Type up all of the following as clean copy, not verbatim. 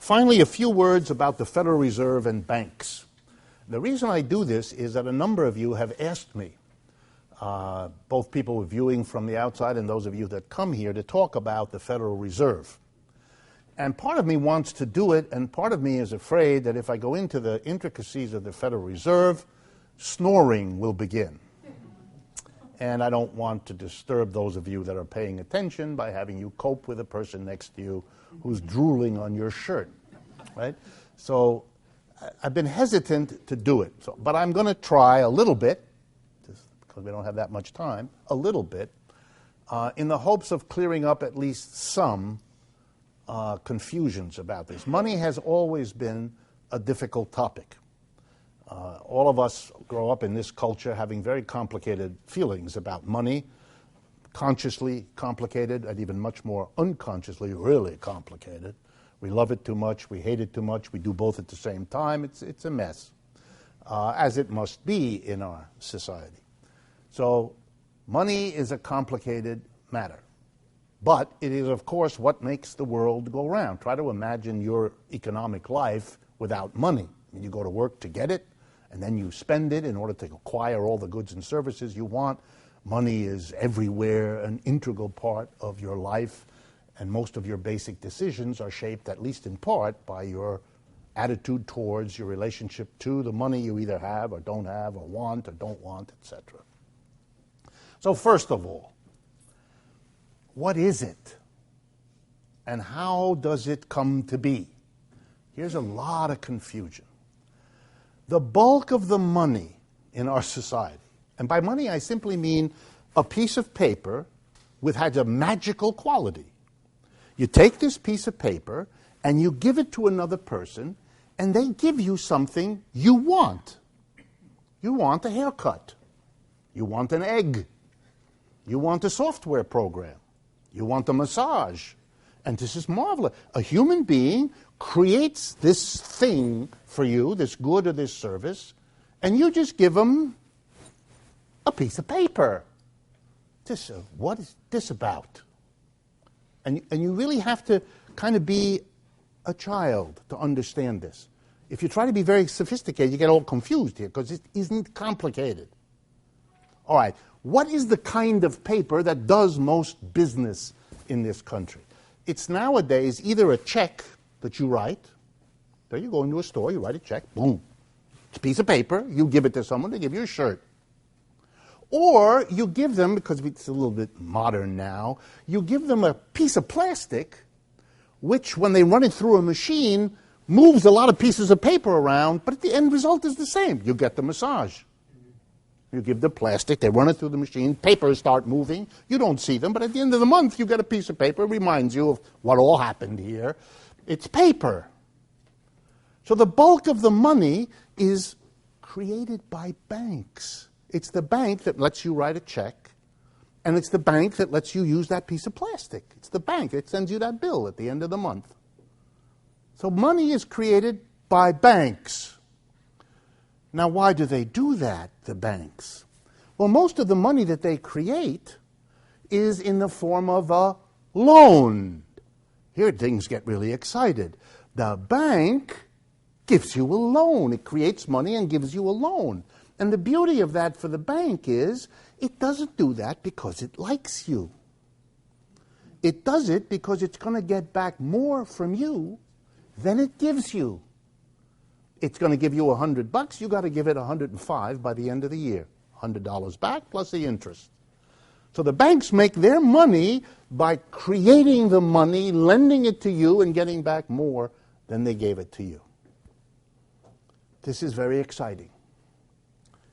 Finally, a few words about the Federal Reserve and banks. The reason I do this is that a number of you have asked me, both people viewing from the outside and those of you that come here, to talk about the Federal Reserve. And part of me wants to do it, and part of me is afraid that if I go into the intricacies of the Federal Reserve, snoring will begin. And I don't want to disturb those of you that are paying attention by having you cope with a person next to you who's drooling on your shirt, right? So I've been hesitant to do it, but I'm going to try a little bit, just because we don't have that much time, a little bit, in the hopes of clearing up at least some confusions about this. Money has always been a difficult topic. All of us grow up in this culture having very complicated feelings about money, consciously complicated, and even much more unconsciously really complicated. We love it too much, we hate it too much, we do both at the same time. It's a mess, as it must be in our society. So money is a complicated matter. But it is, of course, what makes the world go round. Try to imagine your economic life without money. You go to work to get it, and then you spend it in order to acquire all the goods and services you want. Money is everywhere, an integral part of your life, and most of your basic decisions are shaped, at least in part, by your attitude towards your relationship to the money you either have or don't have or don't want, etc. So first of all, what is it? And how does it come to be? Here's a lot of confusion. The bulk of the money in our society, and by money I simply mean a piece of paper which has a magical quality. You take this piece of paper and you give it to another person, and they give you something you want. You want a haircut. You want an egg. You want a software program. You want a massage. And this is marvelous. A human being creates this thing for you, this good or this service, and you just give them a piece of paper. What is this about? And you really have to kind of be a child to understand this. If you try to be very sophisticated, you get all confused here because it isn't complicated. All right, what is the kind of paper that does most business in this country? It's nowadays either a check that you write. There you go into a store, you write a check, boom. It's a piece of paper, you give it to someone, they give you a shirt. Or you give them, because it's a little bit modern now, you give them a piece of plastic, which when they run it through a machine, moves a lot of pieces of paper around, but the end result is the same. You get the massage. You give the plastic, they run it through the machine, papers start moving, you don't see them, but at the end of the month you get a piece of paper, it reminds you of what all happened here. It's paper. So the bulk of the money is created by banks. It's the bank that lets you write a check, and it's the bank that lets you use that piece of plastic. It's the bank that sends you that bill at the end of the month. So money is created by banks. Now, why do they do that, the banks? Well, most of the money that they create is in the form of a loan. Here things get really excited. The bank gives you a loan. It creates money and gives you a loan. And the beauty of that for the bank is it doesn't do that because it likes you. It does it because it's going to get back more from you than it gives you. It's going to give you $100. You got to give it $105 by the end of the year. $100 back plus the interest. So the banks make their money by creating the money, lending it to you, and getting back more than they gave it to you. This is very exciting.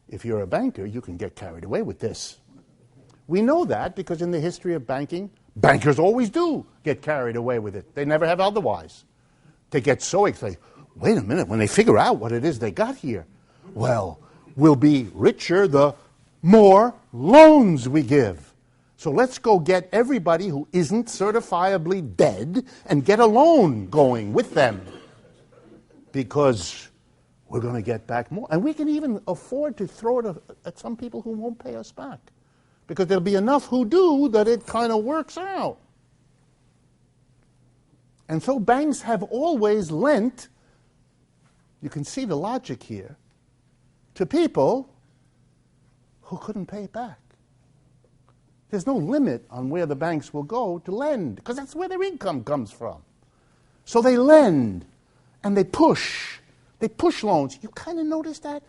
If you're a banker, you can get carried away with this. We know that because in the history of banking, bankers always do get carried away with it. They never have otherwise. They get so excited. Wait a minute, when they figure out what it is they got here, well, we'll be richer the more loans we give. So let's go get everybody who isn't certifiably dead and get a loan going with them. Because we're going to get back more. And we can even afford to throw it at some people who won't pay us back. Because there'll be enough who do that it kind of works out. And so banks have always lent, you can see the logic here, to people who couldn't pay it back. There's no limit on where the banks will go to lend, because that's where their income comes from. So they lend, and they push. They push loans. You kind of notice that?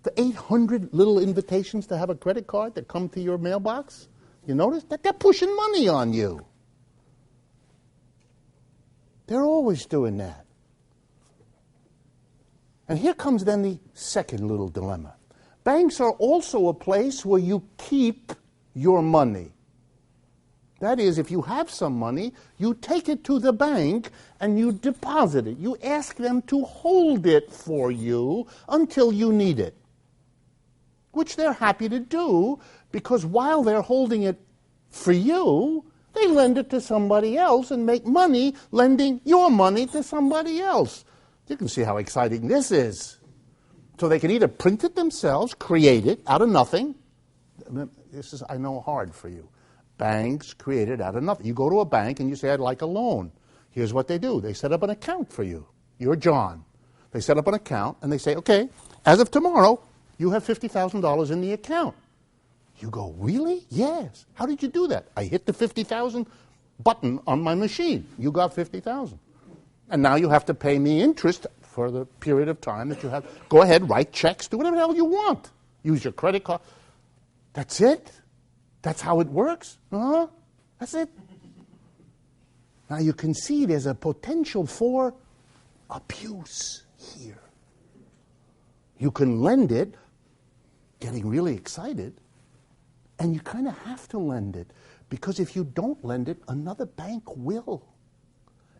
The 800 little invitations to have a credit card that come to your mailbox? You notice that? They're pushing money on you. They're always doing that. And here comes then the second little dilemma. Banks are also a place where you keep your money. That is, if you have some money, you take it to the bank and you deposit it. You ask them to hold it for you until you need it, which they're happy to do, because while they're holding it for you, they lend it to somebody else and make money lending your money to somebody else. You can see how exciting this is. So they can either print it themselves, create it out of nothing. This is, I know, hard for you. Banks create it out of nothing. You go to a bank and you say, I'd like a loan. Here's what they do. They set up an account for you. You're John. They set up an account and they say, okay, as of tomorrow, you have $50,000 in the account. You go, really? Yes. How did you do that? I hit the 50,000 button on my machine. You got 50,000. And now you have to pay me interest for the period of time that you have. Go ahead, write checks, do whatever the hell you want. Use your credit card. That's it? That's how it works? Uh-huh. That's it. Now you can see there's a potential for abuse here. You can lend it, getting really excited, and you kind of have to lend it, because if you don't lend it, another bank will.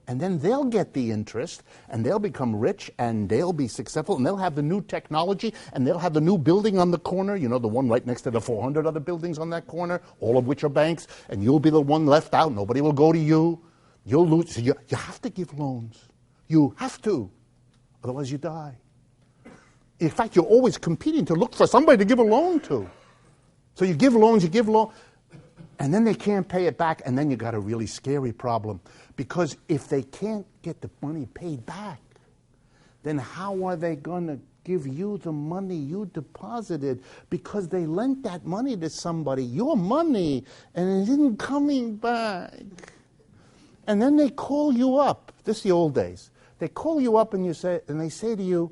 And then they'll get the interest, and they'll become rich, and they'll be successful, and they'll have the new technology, and they'll have the new building on the corner, you know, the one right next to the 400 other buildings on that corner, all of which are banks, and you'll be the one left out. Nobody will go to you. You'll lose. So you have to give loans. You have to. Otherwise you die. In fact, you're always competing to look for somebody to give a loan to. So you give loans, and then they can't pay it back, and then you got a really scary problem. Because if they can't get the money paid back, then how are they going to give you the money you deposited? Because they lent that money to somebody, your money, and it isn't coming back. And then they call you up. This is the old days. They call you up and they say to you,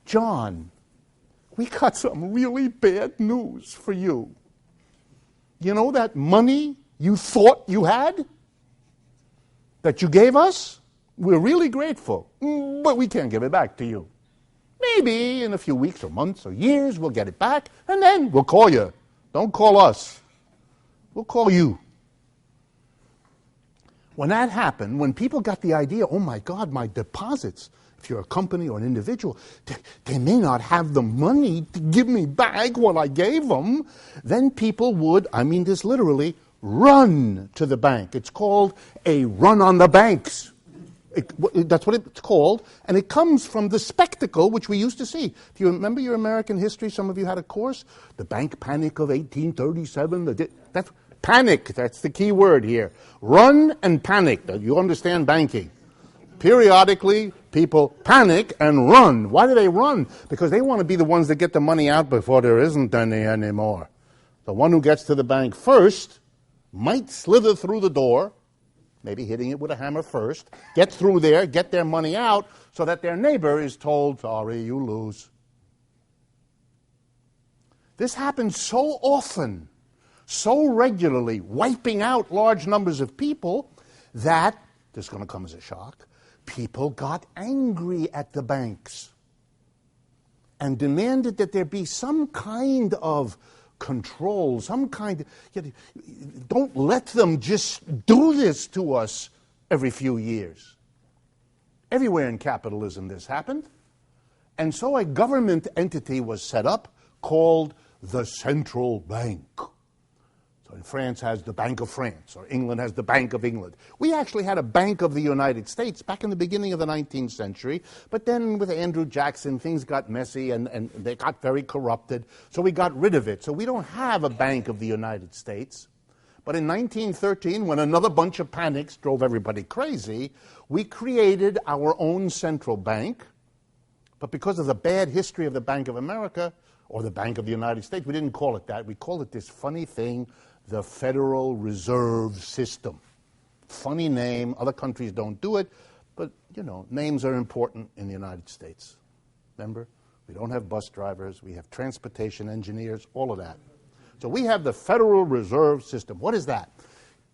John, we got some really bad news for you. You know that money you thought you had, that you gave us? We're really grateful, but we can't give it back to you. Maybe in a few weeks or months or years we'll get it back, and then we'll call you. Don't call us. We'll call you. When that happened, when people got the idea, oh my God, my deposits, if you're a company or an individual, they may not have the money to give me back what I gave them, then people would, I mean this literally, run to the bank. It's called a run on the banks. That's what it's called, and it comes from the spectacle which we used to see. Do you remember your American history? Some of you had a course. The bank panic of 1837. That's panic. That's the key word here. Run and panic. You understand banking. Periodically, people panic and run. Why do they run? Because they want to be the ones that get the money out before there isn't any anymore. The one who gets to the bank first might slither through the door, maybe hitting it with a hammer first, get through there, get their money out, so that their neighbor is told, sorry, you lose. This happens so often, so regularly, wiping out large numbers of people, that, this is going to come as a shock, people got angry at the banks and demanded that there be some kind of control, some kind of, don't let them just do this to us every few years. Everywhere in capitalism this happened. And so a government entity was set up called the central bank. So France has the Bank of France, or England has the Bank of England. We actually had a Bank of the United States back in the beginning of the 19th century, but then with Andrew Jackson, things got messy and they got very corrupted, so we got rid of it. So we don't have a Bank of the United States, But in 1913, when another bunch of panics drove everybody crazy, we created our own central bank. But because of the bad history of the Bank of America, or the Bank of the United States, we didn't call it that. We called it this funny thing, the Federal Reserve System. Funny name. Other countries don't do it. But, you know, names are important in the United States. Remember? We don't have bus drivers. We have transportation engineers, all of that. So we have the Federal Reserve System. What is that?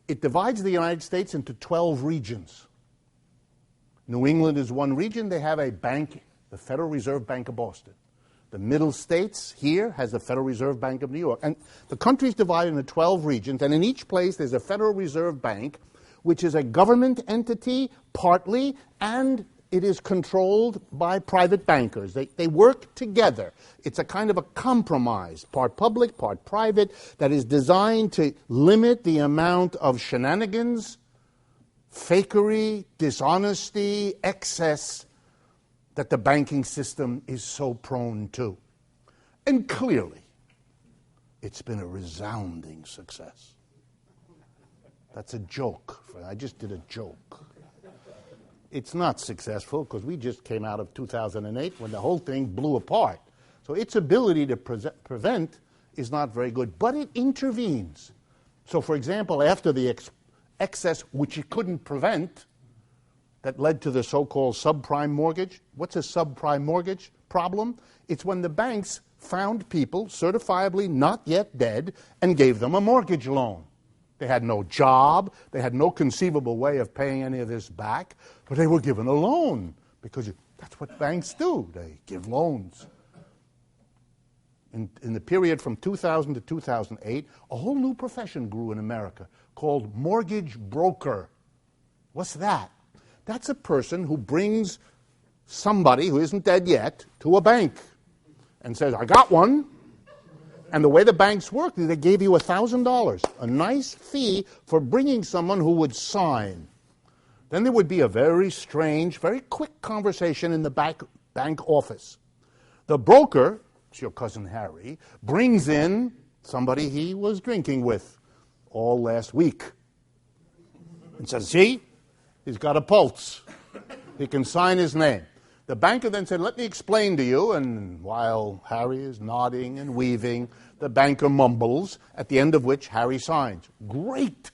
It divides the United States into 12 regions. New England is one region. They have a bank, the Federal Reserve Bank of Boston. The Middle States here has the Federal Reserve Bank of New York. And the country is divided into 12 regions, and in each place there's a Federal Reserve Bank, which is a government entity partly, and it is controlled by private bankers. They work together. It's a kind of a compromise, part public, part private, that is designed to limit the amount of shenanigans, fakery, dishonesty, excess that the banking system is so prone to. And clearly, it's been a resounding success. That's a joke. I just did a joke. It's not successful because we just came out of 2008 when the whole thing blew apart. So its ability to prevent is not very good, but it intervenes. So, for example, after the excess, which it couldn't prevent, that led to the so-called subprime mortgage. What's a subprime mortgage problem? It's when the banks found people certifiably not yet dead and gave them a mortgage loan. They had no job. They had no conceivable way of paying any of this back, but they were given a loan because that's what banks do. They give loans. In the period from 2000 to 2008, a whole new profession grew in America called mortgage broker. What's that? That's a person who brings somebody who isn't dead yet to a bank and says, I got one. And the way the banks work is they gave you $1,000, a nice fee for bringing someone who would sign. Then there would be a very strange, very quick conversation in the bank office. The broker, it's your cousin Harry, brings in somebody he was drinking with all last week and says, see, he's got a pulse. He can sign his name. The banker then said, let me explain to you, and while Harry is nodding and weaving, the banker mumbles, at the end of which Harry signs. Great,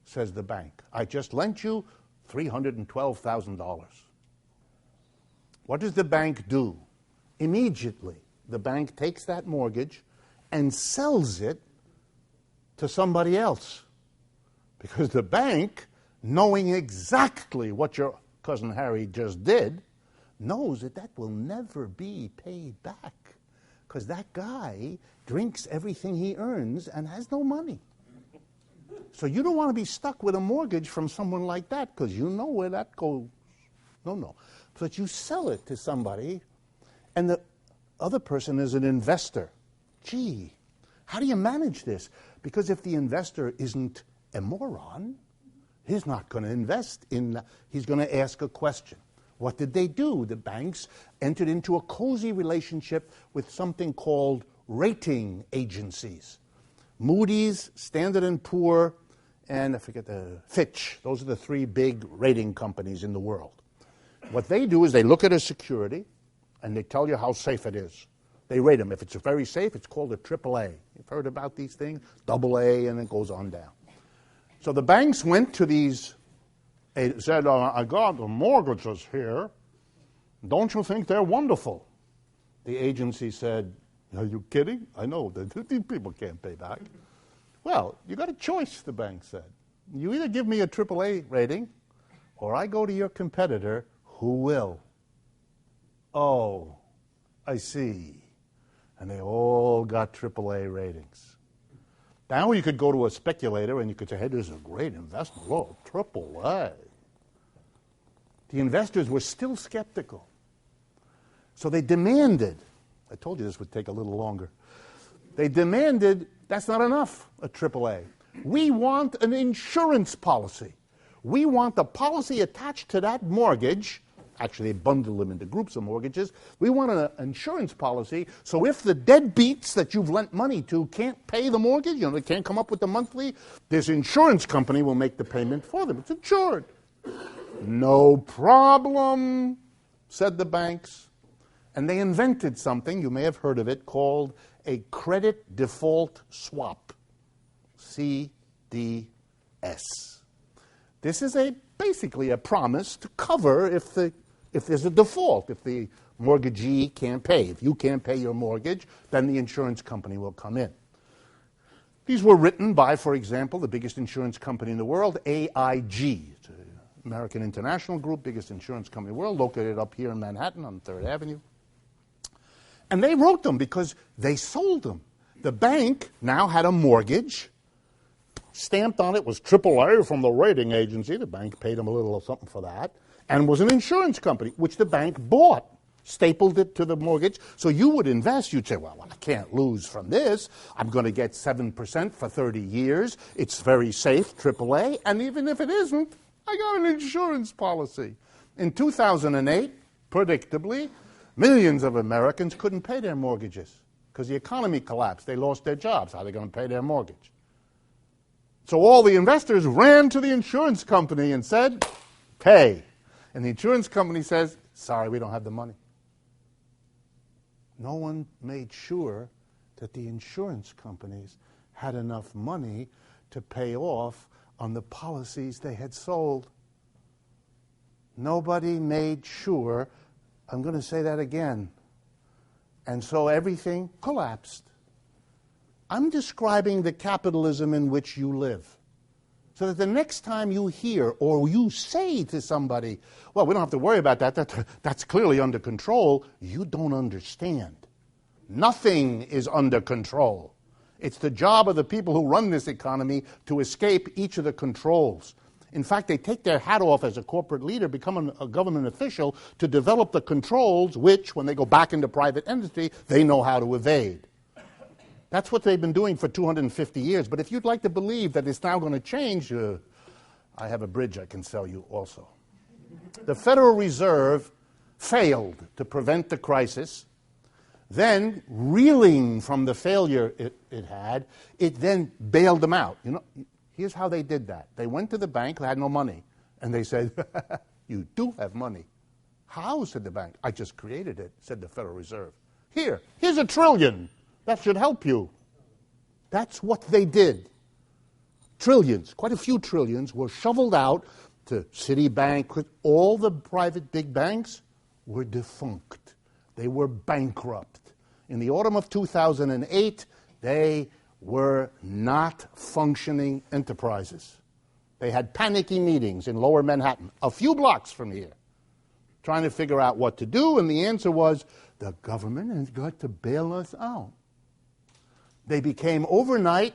says the bank. I just lent you $312,000. What does the bank do? Immediately, the bank takes that mortgage and sells it to somebody else. Because the bank, knowing exactly what your cousin Harry just did, knows that that will never be paid back because that guy drinks everything he earns and has no money. So you don't want to be stuck with a mortgage from someone like that because you know where that goes. No. But you sell it to somebody and the other person is an investor. Gee, how do you manage this? Because if the investor isn't a moron, he's not going to invest in, he's going to ask a question. What did they do? The banks entered into a cozy relationship with something called rating agencies. Moody's, Standard & Poor, and I forget Fitch. Those are the three big rating companies in the world. What they do is they look at a security and they tell you how safe it is. They rate them. If it's very safe, it's called a AAA. You've heard about these things? AA, and it goes on down. So the banks went to these, they said, I got the mortgages here. Don't you think they're wonderful? The agency said, are you kidding? I know that these people can't pay back. Well, you got a choice, the bank said. You either give me a AAA rating or I go to your competitor who will. Oh, I see. And they all got AAA ratings. Now you could go to a speculator and you could say, hey, this is a great investment. Whoa, AAA. The investors were still skeptical. So they demanded, I told you this would take a little longer. They demanded, that's not enough, a AAA. We want an insurance policy. We want the policy attached to that mortgage Actually, they bundle them into groups of mortgages. We want an insurance policy, so if the deadbeats that you've lent money to can't pay the mortgage, they can't come up with the monthly, this insurance company will make the payment for them. It's insured. No problem, said the banks. And they invented something, you may have heard of it, called a credit default swap, CDS. This is basically a promise to cover if there's a default, if the mortgagee can't pay. If you can't pay your mortgage, then the insurance company will come in. These were written by, for example, the biggest insurance company in the world, AIG. It's an American International Group, biggest insurance company in the world, located up here in Manhattan on 3rd Avenue. And they wrote them because they sold them. The bank now had a mortgage. Stamped on it was AAA from the rating agency. The bank paid them a little something for that. And was an insurance company, which the bank bought. Stapled it to the mortgage. So you would invest. You'd say, well, I can't lose from this. I'm going to get 7% for 30 years. It's very safe, AAA. And even if it isn't, I got an insurance policy. In 2008, predictably, millions of Americans couldn't pay their mortgages because the economy collapsed. They lost their jobs. How are they going to pay their mortgage? So all the investors ran to the insurance company and said, pay. And the insurance company says, sorry, we don't have the money. No one made sure that the insurance companies had enough money to pay off on the policies they had sold. Nobody made sure. I'm going to say that again. And so everything collapsed. I'm describing the capitalism in which you live. So that the next time you hear or you say to somebody, well, we don't have to worry about that, that's clearly under control, you don't understand. Nothing is under control. It's the job of the people who run this economy to escape each of the controls. In fact, they take their hat off as a corporate leader, become a government official, to develop the controls which, when they go back into private industry, they know how to evade. That's what they've been doing for 250 years. But if you'd like to believe that it's now going to change, I have a bridge I can sell you also. The Federal Reserve failed to prevent the crisis. Then, reeling from the failure it had, it then bailed them out. Here's how they did that. They went to the bank, they had no money, and they said, you do have money. How, said the bank. I just created it, said the Federal Reserve. Here's $1 trillion. That should help you. That's what they did. Trillions, quite a few trillions, were shoveled out to Citibank. All the private big banks were defunct. They were bankrupt. In the autumn of 2008, they were not functioning enterprises. They had panicky meetings in Lower Manhattan, a few blocks from here, trying to figure out what to do, and the answer was, the government has got to bail us out. They became overnight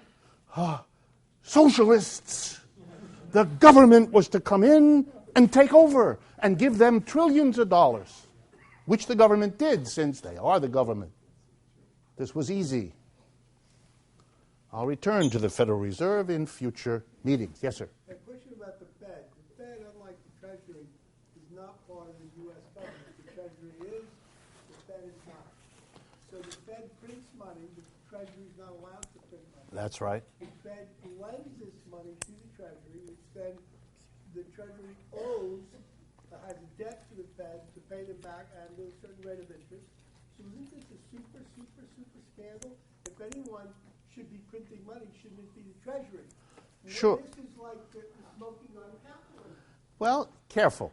socialists. The government was to come in and take over and give them trillions of dollars, which the government did since they are the government. This was easy. I'll return to the Federal Reserve in future meetings. Yes, sir? A question about the Fed. The Fed, unlike the Treasury, is not part of the U.S. government. The Treasury is, the Fed is not. So the Fed prints money, but the Treasury is not allowed to print money. That's right. The Fed lends this money to the Treasury, which then the Treasury owes, has a debt to the Fed to pay them back at a certain rate of interest. So isn't this a super scandal? If anyone should be printing money, shouldn't it be the Treasury? Sure. This is like the smoking on capitalism. Well, careful.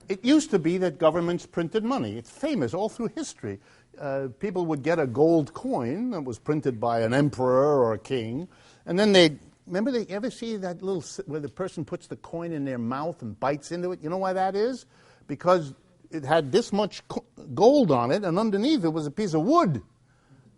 It used to be that governments printed money. It's famous all through history. People would get a gold coin that was printed by an emperor or a king, and then they ever see that little, where the person puts the coin in their mouth and bites into it? You know why that is? Because it had this much gold on it, and underneath it was a piece of wood.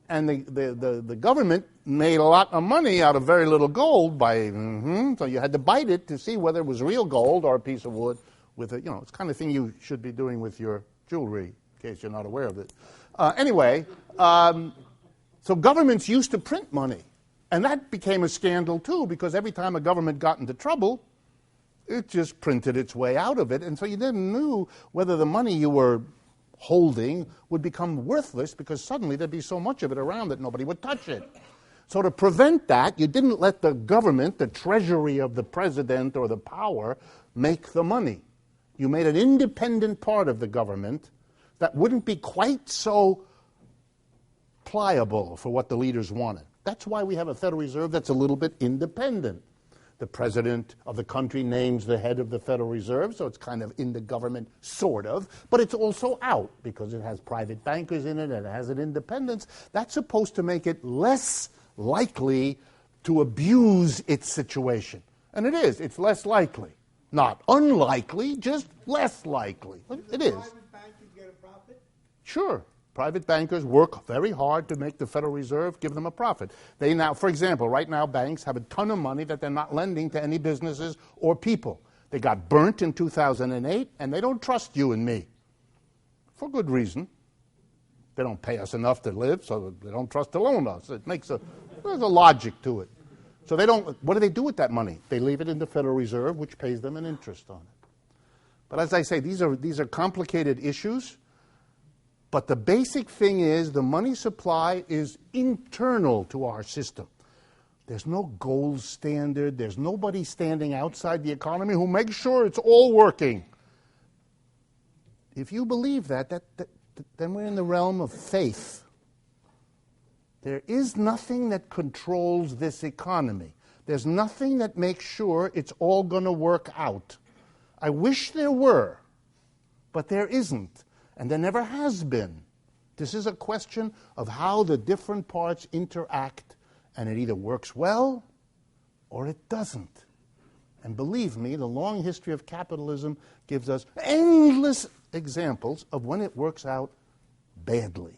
And the government made a lot of money out of very little gold so you had to bite it to see whether it was real gold or a piece of wood with it's the kind of thing you should be doing with your jewelry, in case you're not aware of it. So governments used to print money. And that became a scandal, too, because every time a government got into trouble, It just printed its way out of it, and so you didn't know whether the money you were holding would become worthless because suddenly there'd be so much of it around that nobody would touch it. So to prevent that, you didn't let the government, the treasury of the president or the power, make the money. You made an independent part of the government that wouldn't be quite so pliable for what the leaders wanted. That's why we have a Federal Reserve that's a little bit independent. The president of the country names the head of the Federal Reserve, so it's kind of in the government, sort of, but it's also out because it has private bankers in it and it has an independence. That's supposed to make it less likely to abuse its situation. And it is. It's less likely. Not unlikely, just less likely. It is. Private bankers get a profit? Sure. Private bankers work very hard to make the Federal Reserve give them a profit. They now, for example, right now banks have a ton of money that they're not lending to any businesses or people. They got burnt in 2008, and they don't trust you and me. For good reason. They don't pay us enough to live, so they don't trust to loan us. There's a logic to it. So they don't, what do they do with that money? They leave it in the Federal Reserve, which pays them an interest on it. But as I say, these are complicated issues. But the basic thing is the money supply is internal to our system. There's no gold standard. There's nobody standing outside the economy who makes sure it's all working. If you believe that, then we're in the realm of faith. There is nothing that controls this economy. There's nothing that makes sure it's all going to work out. I wish there were, but there isn't. And there never has been. This is a question of how the different parts interact, and it either works well or it doesn't. And believe me, the long history of capitalism gives us endless examples of when it works out badly.